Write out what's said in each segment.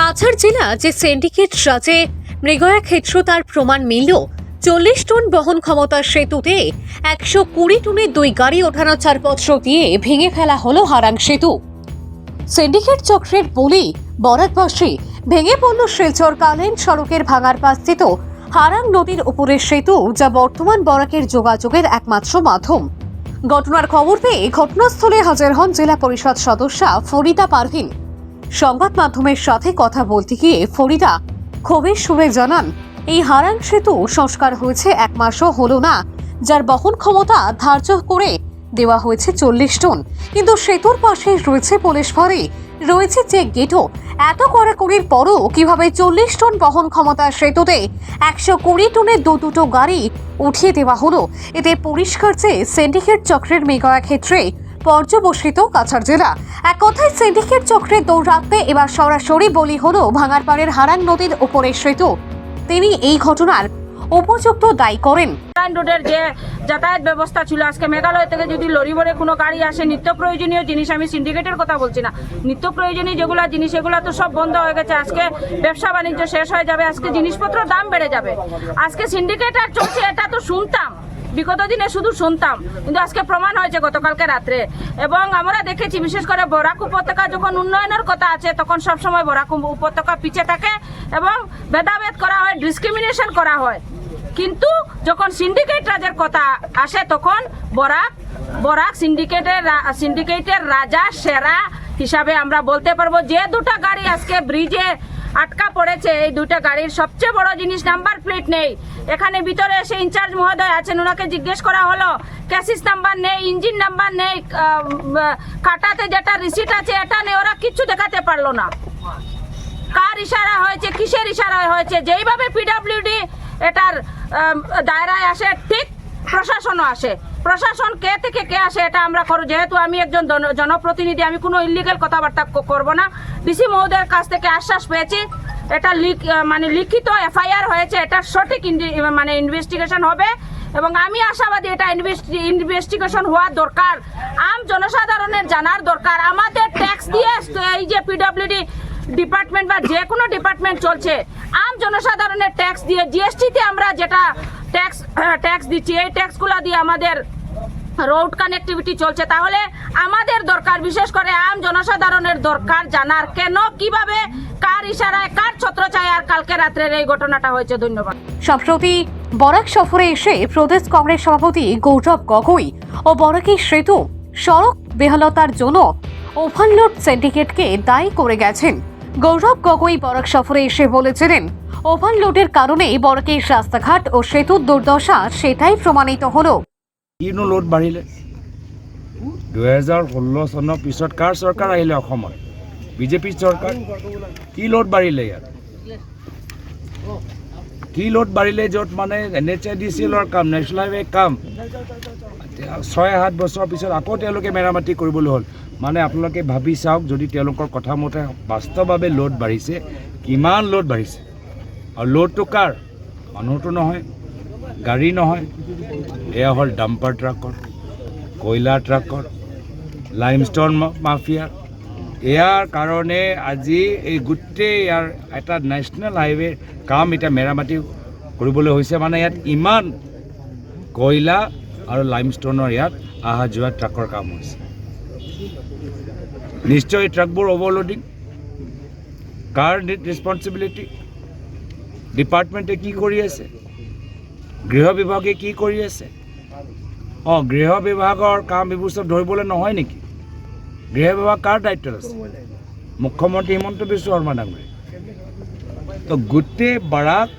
কাছাড় জেলা যে সিন্ডিকেট রাজে মৃগয়া ক্ষেত্র তার প্রমাণ মিলল। 40 টন বহন ক্ষমতার সেতুতে 120 টনের 2 গাড়ি ওঠানোর ছাড়পত্র দিয়ে ভেঙে ফেলা হলো হারাং সেতু। সিন্ডিকেট চক্রের বলি বরাকবাসী ভেঙে পড়ল শিলচর কালেন সড়কের ভাঙার পাশস্থিত হারাং নদীর উপরের সেতু, যা বর্তমান বরাকের যোগাযোগের একমাত্র মাধ্যম। ঘটনার খবর পেয়ে ঘটনাস্থলে হাজির হন জেলা পরিষদ সদস্যা ফরিদা পারভিন। সংবাদ মাধ্যমের সাথে কথা বলতে গিয়ে ফরিদা ক্ষোভের সুরে জানান, এই হারাং সেতু সংস্কার হয়েছে 1 মাসও হলো না, যার বহন ক্ষমতা ধার্য করে দেওয়া হয়েছে 40 টন, কিন্তু সেতুর পাশে রয়েছে পুলিশ ফাঁড়ি, রয়েছে চেক গেটও। এত কড়াকড়ির পরও কিভাবে 40 টন বহন ক্ষমতার সেতুতে 120 টনের দুটো গাড়ি উঠিয়ে দেওয়া হলো? এতে পরিষ্কার যে সিন্ডিকেট চক্রের মেগয়া ক্ষেত্রে পর্যবসিত কাছাড় জেলা। এক কথায় সিন্ডিকেট চক্রের দৌরাত্মে এবার সরাসরি বলি হলো ভাঙারপাড়ের হারাং নদীর উপরের সেতু। তিনি এই ঘটনার উপযুক্ত দায়ী করেন। রোডের যে যাতায়াত ব্যবস্থা ছিল, আজকে মেঘালয় থেকে যদি লরি ভরে কোনো গাড়ি আসে, নিত্য প্রয়োজনীয় জিনিস, আমি সিন্ডিকেটের কথা বলছি না, নিত্য প্রয়োজনীয় যেগুলো জিনিস এগুলো তো সব বন্ধ হয়ে গেছে। আজকে ব্যবসা বাণিজ্য শেষ হয়ে যাবে, আজকে জিনিসপত্রের দাম বেড়ে যাবে। আজকে সিন্ডিকেট আর চলছে এটা তো শুনতাম, বিগত দিনে শুধু শুনতাম, কিন্তু আজকে প্রমাণ হয়েছে গতকালকে রাত্রে। এবং আমরা দেখেছি বিশেষ করে বরাক উপত্যকা যখন উন্নয়নের কথা আছে, তখন সবসময় বরাক উপত্যকা পিছিয়ে থাকে এবং ভেদাভেদ করা হয়, ডিসক্রিমিনেশন করা হয়। কিন্তু যখন সিন্ডিকেট রাজের কথা আসে, তখন বরাক সিন্ডিকেটের রাজা সেরা হিসাবে আমরা বলতে পারবো। যে 2টা গাড়ি আজকে ব্রিজে আটকা পড়েছে, এই 2টা গাড়ির সবচেয়ে বড় জিনিস নাম্বার প্লেট নেই। এখানে ভিতরে এসে ইনচার্জ মহোদয় আছেন, ওনাকে জিজ্ঞেস করা হলো, ক্যাসিস নাম্বার নেই, ইঞ্জিন নাম্বার নেই, কাটাতে যেটা রিসিট আছে এটা নেই, ওরা কিচ্ছু দেখাতে পারলো না। কার ইশারা হয়েছে, কিসের ইশারা হয়েছে? যেইভাবে পিডব্লিউডি এটার দায়রায় আসে, ঠিক প্রশাসনও আসে। প্রশাসন কে থেকে কে আসে এটা আমরা করো। যেহেতু আমি একজন জনপ্রতিনিধি, আমি কোনো ইলিগাল কথাবার্তা করব না। ডিসি মহোদয়ের কাছ থেকে আশ্বাস পেয়েছি, এটা লিখিত এফআইআর হয়েছে, এটা সঠিক ইনভেস্টিগেশন হবে এবং আমি আশাবাদী এটা ইনভেস্টিগেশন হওয়া দরকার। জনসাধারণের জানার দরকার। আমাদের ট্যাক্স দিয়ে এই যে পিডব্লিউডি ডিপার্টমেন্ট বা যে কোনো ডিপার্টমেন্ট চলছে, জনসাধারণের ট্যাক্স দিয়ে, জিএসটিতে আমরা যেটা ট্যাক্স দিচ্ছি, এই ট্যাক্সগুলো দিয়ে আমাদের রোড কানেক্টিভিটি চলছে। তাহলে আমাদের দরকার, বিশেষ করে জনসাধারণের দরকার জানার কেন, কিভাবে, কার ইশারায়, কার ছত্রছায়ায় কালকে রাত্রের এই ঘটনাটা হয়েছে। ধন্যবাদ। সম্প্রতি বরাক সফরে এসে প্রদেশ কংগ্রেস সভাপতি গৌরব গগৈ ও বরাকের সেতু সড়ক বেহালতার জন্য ওভারলোড সিন্ডিকেটকে দায়ী করে গেছেন। গৌরব গগৈ বরাক সফরে এসে বলেছিলেন, ওভারলোডের কারণে বরাকের রাস্তাঘাট ও সেতুর দুর্দশা, সেটাই প্রমাণিত হলো। কিনো লোড বাঢ়িলে? 2016 চনৰ পিছত কাৰ চৰকাৰ আহিলে অসমত? বিজেপি চৰকাৰ। কি লোড বাঢ়িলে ইয়াত? কি লোড বাঢ়িলে য'ত মানে NHIDCLৰ কাম, নেশ্যনেল হাইৱে কাম 6-7 বছৰ পিছত আকৌ তেওঁলোকে মেৰামতি কৰিবলৈ হ'ল। মানে আপোনালোকে ভাবি চাওক, যদি তেওঁলোকৰ কথা মতে বাস্তৱভাৱে লোড বাঢ়িছে, কিমান লোড বাঢ়িছে। আৰু লোডটো কাৰ? মানুহটো নহয়, গাড়ী নহয়, এয়া হ'ল ডাম্পাৰ ট্ৰাকৰ, কয়লা ট্ৰাকৰ, লাইমষ্টন মাফিয়া। ইয়াৰ কাৰণে আজি এই গোটেই ইয়াৰ এটা নেশ্যনেল হাইৱেৰ কাম এতিয়া মেৰামতি কৰিবলৈ হৈছে। মানে ইয়াত ইমান কয়লা আৰু লাইমষ্টনৰ ইয়াত অহা যোৱা ট্ৰাকৰ কাম হৈছে। নিশ্চয় ট্ৰাকবোৰ অভাৰলোডিং। কাৰ ৰেছপনচিবিলিটি? ডিপাৰ্টমেণ্টে কি কৰি আছে? গৃহ বিভাগে কি কৰি আছে? গৃহ বিভাগৰ কাম এইবোৰ চব ধৰিবলৈ নহয় নেকি? গৃহ বিভাগ কাৰ দায়িত্বত আছে? মুখ্যমন্ত্ৰী হিমন্ত বিশ্ব শৰ্মা ডাঙৰীয়া। তো গোটেই বৰাক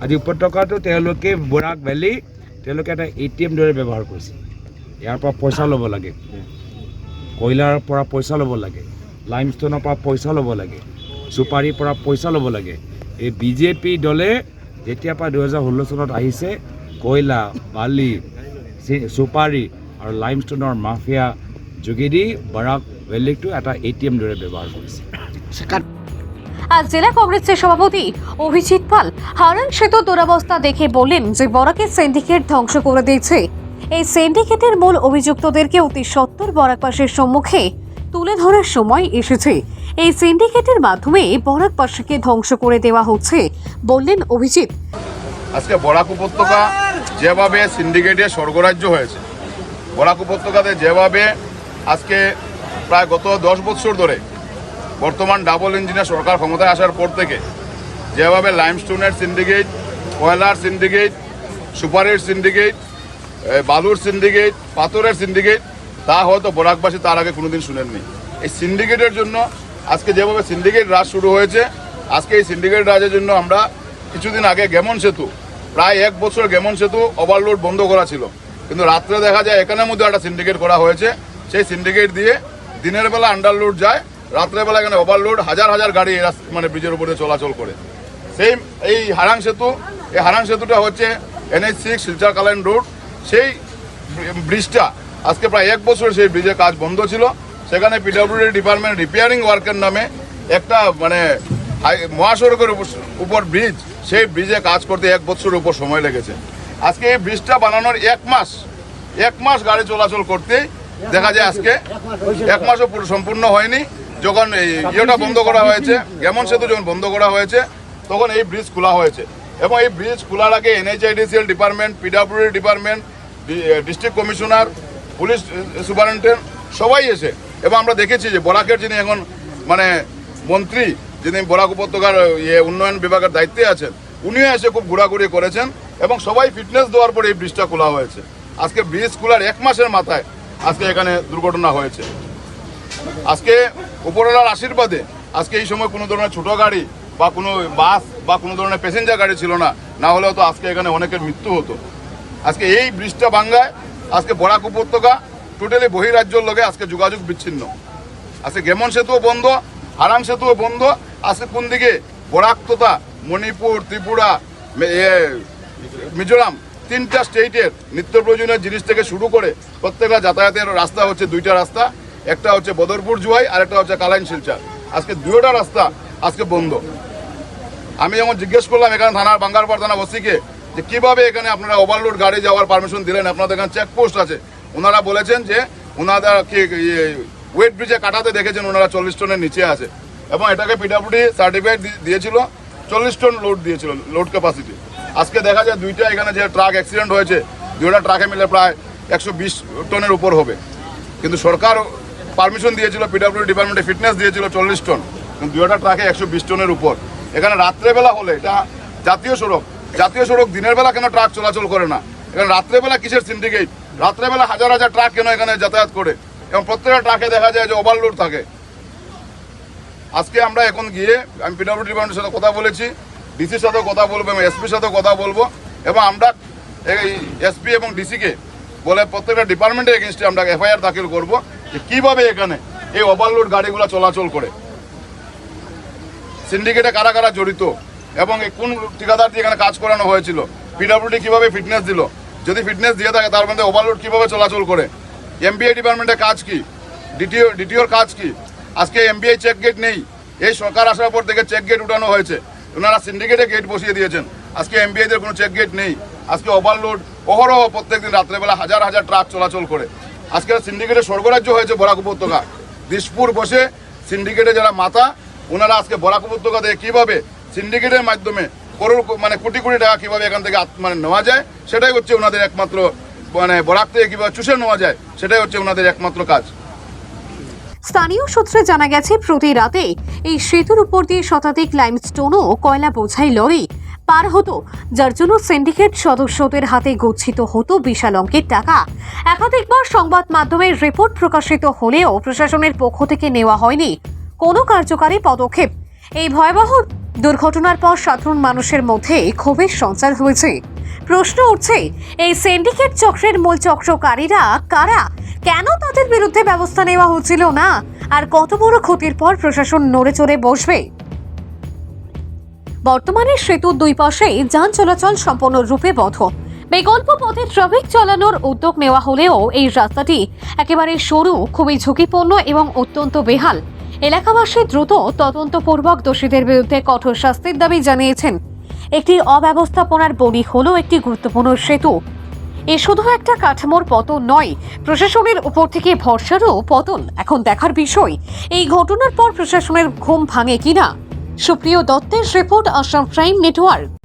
আজি উপত্যকাটো তেওঁলোকে বৰাক ভেলী তেওঁলোকে এটা ATM দৰে ব্যৱহাৰ কৰিছে। ইয়াৰ পৰা পইচা ল'ব লাগে, কয়লাৰ পৰা পইচা ল'ব লাগে, লাইমষ্টনৰ পৰা পইচা ল'ব লাগে, চুপাৰীৰ পৰা পইচা ল'ব লাগে। এই বিজেপি দলে যেতিয়াৰ পৰা 2016 চনত আহিছে, কয়লা, বালি, চুপাৰী আৰু লাইমষ্টনৰ মাফিয়া যোগেদি বৰাক ভেলীটো এটা ATM দৰে ব্যৱহাৰ কৰিছে। আজ জেলা কংগ্রেসের সভাপতি অভিজিৎ পাল হারাং সেতু দুরবস্থা দেখে বললেন যে বরাকের সিন্ডিকেট ধ্বংস করে দিয়েছে। এই সিন্ডিকেটের মূল অভিযুক্তদেরকে অতি সত্বর বরাকবাসীর সম্মুখে তুলে ধরার সময় এসেছে। এই সিন্ডিকেটের মাধ্যমে বরাকবাসীকে ধ্বংস করে দেওয়া হচ্ছে বললেন অভিজিৎ। আজকে বরাক উপত্যকা যেভাবে সিন্ডিকেটে স্বর্গরাজ্য হয়েছে, বরাক উপত্যকাতে যেভাবে আজকে প্রায় গত 10 বছর ধরে বর্তমান ডাবল ইঞ্জিনের সরকার ক্ষমতায় আসার পর থেকে যেভাবে লাইমস্টোনের সিন্ডিকেট, কয়লার সিন্ডিকেট, সুপারির সিন্ডিকেট, বালুর সিন্ডিকেট, পাথরের সিন্ডিকেট, তা হয়তো বরাকবাসী তার আগে কোনোদিন শুনেননি। এই সিন্ডিকেটের জন্য আজকে যেভাবে সিন্ডিকেট রাজ শুরু হয়েছে, আজকে এই সিন্ডিকেট রাজের জন্য আমরা কিছুদিন আগে গেমন সেতু, প্রায় 1 বছর গেমন সেতু ওভারলোড বন্ধ করা ছিল, কিন্তু রাত্রে দেখা যায় এখানের মধ্যে একটা সিন্ডিকেট করা হয়েছে। সেই সিন্ডিকেট দিয়ে দিনের বেলা আন্ডারলোড যায়, রাত্রেবেলা এখানে ওভারলোড হাজার হাজার গাড়ি মানে ব্রিজের উপরে চলাচল করে। এই হারাং সেতু, এই হারাং সেতুটা হচ্ছে NH6 শিলচর কালাইন রোড। সেই ব্রিজটা আজকে প্রায় 1 বছর সেই ব্রিজের কাজ বন্ধ ছিল। সেখানে PWD ডিপার্টমেন্ট রিপেয়ারিং ওয়ার্কের নামে একটা মানে মহাসড়কের উপর ব্রিজ, সেই ব্রিজে কাজ করতে 1 বছরের উপর সময় লেগেছে। আজকে এই ব্রিজটা বানানোর 1 মাস গাড়ি চলাচল করতেই দেখা যায় আজকে 1 মাসও পুরো সম্পূর্ণ হয়নি। যখন এই ইয়েটা বন্ধ করা হয়েছে, গেমন সেতু যখন বন্ধ করা হয়েছে, তখন এই ব্রিজ খোলা হয়েছে। এবং এই ব্রিজ খোলার আগে NHIDCL department, PWD department, district commissioner, police superintendent সবাই এসে, এবং আমরা দেখেছি যে বরাকের যিনি এখন মানে মন্ত্রী, যিনি বরাক উপত্যকার উন্নয়ন বিভাগের দায়িত্বে আছেন, উনিও এসে খুব ঘোরাঘুরি করেছেন এবং সবাই ফিটনেস দেওয়ার পরে এই ব্রিজটা খোলা হয়েছে। আজকে ব্রিজ খোলার 1 মাসের মাথায় আজকে এখানে দুর্ঘটনা হয়েছে। আজকে উপরওয়ালার আশীর্বাদে আজকে এই সময় কোনো ধরনের ছোট গাড়ি বা কোনো বাস বা কোনো ধরনের প্যাসেঞ্জার গাড়ি ছিল না, না হলেও তো আজকে এখানে অনেকের মৃত্যু হতো। আজকে এই ব্রিজটা ভাঙ্গায় আজকে বরাক উপত্যকা টোটালি বহিরাজ্যের লগে আজকে যোগাযোগ বিচ্ছিন্ন। আজকে গেমন সেতুও বন্ধ, হারাং সেতুও বন্ধ। আজকে কোন দিকে বরাক তথা মণিপুর, ত্রিপুরা, মিজোরাম, 3টা স্টেটের নিত্য প্রয়োজনীয় জিনিস থেকে শুরু করে প্রত্যেকটা যাতায়াতের রাস্তা হচ্ছে 2টা রাস্তা, একটা হচ্ছে বদরপুর জুয়াই আর একটা হচ্ছে কালাইন শিলচর। আজকে 2টা রাস্তা আজকে বন্ধ। আমি যখন জিজ্ঞেস করলাম এখানে থানার বাঙ্গারপাড় থানা ওসিকে যে কীভাবে এখানে আপনারা ওভারলোড গাড়ি যাওয়ার পারমিশন দিলেন, আপনাদের এখানে চেকপোস্ট আছে, ওনারা বলেছেন যে ওনারা কি ওয়েট ব্রিজে কাটাতে দেখেছেন ওনারা 40 টনের নিচে আছে, এবং এটাকে PWD সার্টিফিকেট দিয়েছিল 40 টন লোড দিয়েছিল, লোড ক্যাপাসিটি। আজকে দেখা যায় 2টা এখানে যে ট্রাক অ্যাক্সিডেন্ট হয়েছে, 2টা ট্রাকে মিলে প্রায় 120 টনের উপর হবে, কিন্তু সরকার পারমিশন দিয়েছিল, PWD ডিপার্টমেন্টে ফিটনেস দিয়েছিল 40 টন, কিন্তু 2টা ট্রাকে 120 টনের উপর। এখানে রাত্রেবেলা হলে এটা জাতীয় সড়ক দিনের বেলা কেন ট্রাক চলাচল করে না? এখানে রাত্রেবেলা কিসের সিন্ডিকেট? রাত্রেবেলা হাজার হাজার ট্রাক কেন এখানে যাতায়াত করে এবং প্রত্যেকটা ট্রাকে দেখা যায় যে ওভারলোড থাকে। আজকে আমরা এখন গিয়ে আমি PWD ডিপার্টমেন্টের সাথে কথা বলেছি, ডিসির সাথেও কথা বলবো এবং এসপির সাথেও কথা বলবো, এবং আমরা এই এসপি এবং ডিসিকে বলে প্রত্যেকটা ডিপার্টমেন্টের এগেনস্টে আমরা FIR দাখিল করবো যে কীভাবে এখানে এই ওভারলোড গাড়িগুলো চলাচল করে, সিন্ডিকেটে কারা কারা জড়িত এবং কোন ঠিকাদার দিয়ে এখানে কাজ করানো হয়েছিল, PWD কীভাবে ফিটনেস দিল, যদি ফিটনেস দিয়ে থাকে তার মধ্যে ওভারলোড কীভাবে চলাচল করে, MBI ডিপার্টমেন্টের কাজ কি, ডিটিওর কাজ কি। আজকে MBI চেক গেট নেই, এই সরকার আসার পর থেকে চেক গেট উঠানো হয়েছে, ওনারা সিন্ডিকেটে গেট বসিয়ে দিয়েছেন। আজকে MBIদের কোনো চেক গেট নেই। আজকে ওভারলোড অহরহ প্রত্যেকদিন রাত্রেবেলা হাজার হাজার ট্রাক চলাচল করে। আজকে সিন্ডিকেটের স্বর্গরাজ্য হয়েছে বরাক উপত্যকা। দিশপুর বসে সিন্ডিকেটে যারা মাথা, ওনারা আজকে বরাক উপত্যকা থেকে কীভাবে সিন্ডিকেটের মাধ্যমে মানে কোটি কোটি টাকা কীভাবে এখান থেকে মানে নেওয়া যায়, সেটাই হচ্ছে ওনাদের একমাত্র, মানে বরাক থেকে কীভাবে চুষে নেওয়া যায়, সেটাই হচ্ছে ওনাদের একমাত্র কাজ। স্থানীয় সূত্রে জানা গেছে প্রতি রাতে এই সেতুর উপর দিয়ে শতাধিক লাইমস্টোন ও কয়লা বোঝাই লরি পার হতো, যার জন্য সিন্ডিকেট সদস্যদের হাতে গচ্ছিত হতো বিশাল অঙ্কের টাকা। একাধিকবার সংবাদ মাধ্যমের রিপোর্ট প্রকাশিত হলেও প্রশাসনের পক্ষ থেকে নেওয়া হয়নি কোনো কার্যকারী পদক্ষেপ। এই ভয়াবহ দুর্ঘটনার পর সাধারণ মানুষের মধ্যে ক্ষোভের সঞ্চার হয়েছে। প্রশ্ন উঠছে, এই সিন্ডিকেট চক্রের মূল চক্রকারীরা কারা, কেন তাদের বিরুদ্ধে ব্যবস্থা নেওয়া হচ্ছিল না, আর কত বড় ক্ষতির পর প্রশাসন নড়ে চড়ে বসবে? বর্তমানে সেতুর 2 পাশে যান চলাচল সম্পূর্ণরূপে বন্ধ। বিকল্প পথে ট্রাফিক চালানোর উদ্যোগ নেওয়া হলেও এই রাস্তাটি একেবারে সরু, খুবই ঝুঁকিপূর্ণ এবং অত্যন্ত বেহাল। এলাকাবাসী দ্রুত তদন্তপূর্বক দোষীদের বিরুদ্ধে কঠোর শাস্তির দাবি জানিয়েছেন। একটি অব্যবস্থাপনার বলি হলো একটি গুরুত্বপূর্ণ সেতু। এ শুধু একটা কাঠামোর পতন নয়, প্রশাসনের উপর থেকে ভরসারও পতন। এখন দেখার বিষয় এই ঘটনার পর প্রশাসনের ঘুম ভাঙে কিনা। সুপ্রিয় দত্তের রিপোর্ট, আসাম প্রাইম নেটওয়ার্ক।